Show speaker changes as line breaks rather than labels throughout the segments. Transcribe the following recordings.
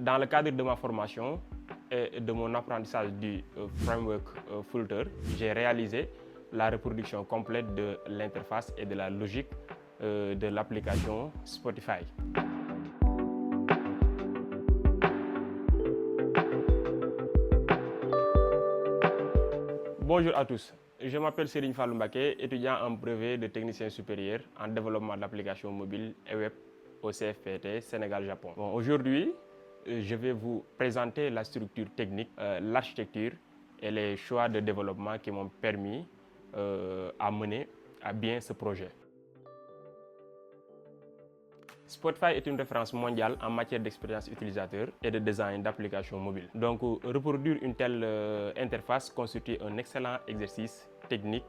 Dans le cadre de ma formation et de mon apprentissage du framework Fulter, j'ai réalisé la reproduction complète de l'interface et de la logique de l'application Spotify. Bonjour à tous, je m'appelle Serigne Fallou Mbacké, étudiant en brevet de technicien supérieur en développement d'applications mobiles et web au CFPT Sénégal-Japon. Bon, aujourd'hui, je vais vous présenter la structure technique, l'architecture et les choix de développement qui m'ont permis à mener à bien ce projet. Spotify est une référence mondiale en matière d'expérience utilisateur et de design d'applications mobiles. Donc, reproduire une telle interface constitue un excellent exercice technique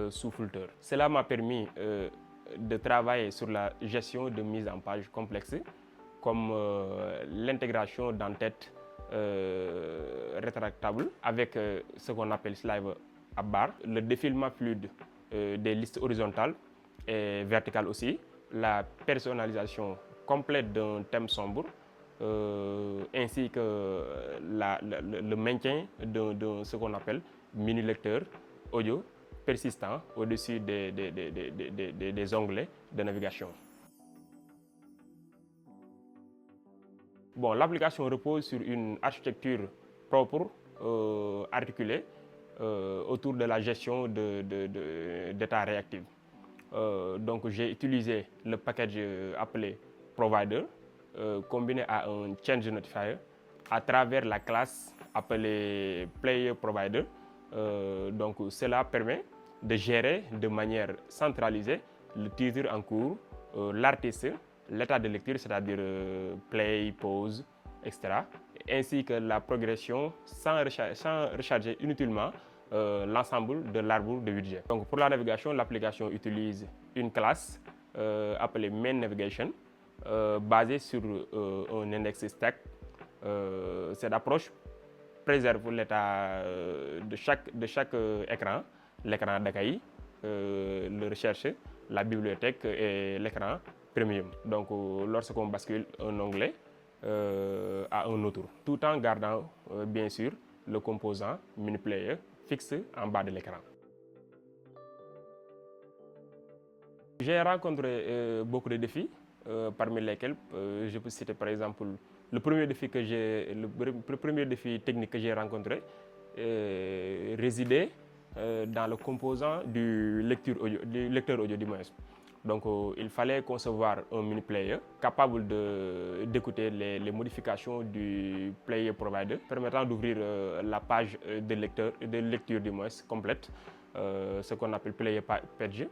sous Fulter. Cela m'a permis de travailler sur la gestion de mise en page complexes, comme l'intégration d'entêtes rétractables avec ce qu'on appelle slide à barre, le défilement fluide des listes horizontales et verticales aussi, la personnalisation complète d'un thème sombre, ainsi que le maintien de ce qu'on appelle mini lecteur audio persistant au-dessus des onglets de navigation. Bon, l'application repose sur une architecture propre, articulée, autour de la gestion d'états réactifs. Donc j'ai utilisé le package appelé Provider, combiné à un Change Notifier à travers la classe appelée Player Provider. Donc cela permet de gérer de manière centralisée le titre en cours, l'artiste, l'état de lecture, c'est-à-dire play, pause, etc. Ainsi que la progression sans recharger inutilement l'ensemble de l'arbre de widget. Donc pour la navigation, l'application utilise une classe appelée Main Navigation basée sur un index stack. Cette approche préserve l'état de chaque écran, l'écran d'accueil, le recherche, la bibliothèque et l'écran premium. Donc lorsqu'on bascule un onglet à un autre, tout en gardant bien sûr le composant mini player fixe en bas de l'écran. J'ai rencontré beaucoup de défis, parmi lesquels je peux citer par exemple le premier défi technique que j'ai rencontré résidait dans le composant du lecteur audio du moins. Donc il fallait concevoir un mini player capable d'écouter les modifications du player provider, permettant d'ouvrir la page de lecture du moins complète, ce qu'on appelle player page.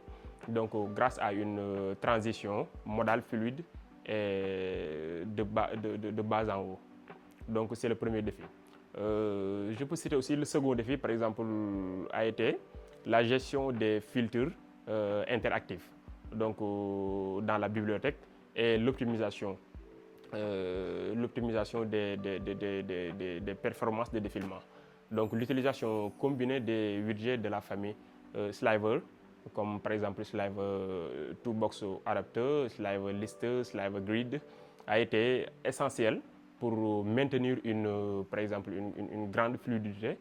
Donc grâce à une transition modale fluide et de bas en haut. Donc c'est le premier défi. Je peux citer aussi le second défi, par exemple, a été la gestion des filtres interactifs. Donc dans la bibliothèque et l'optimisation des performances de défilement. Donc l'utilisation combinée des widgets de la famille Sliver, comme par exemple Sliver Toolbox Adapter, Sliver Lister, Sliver Grid, a été essentiel pour maintenir par exemple une grande fluidité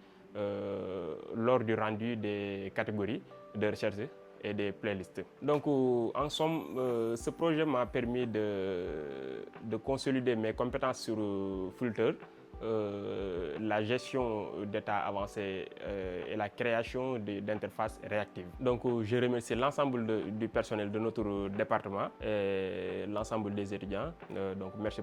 lors du rendu des catégories de recherche et des playlists. Donc en somme, ce projet m'a permis de consolider mes compétences sur Fulter, la gestion d'états avancés et la création d'interfaces réactives. Donc je remercie l'ensemble du personnel de notre département et l'ensemble des étudiants. Donc merci.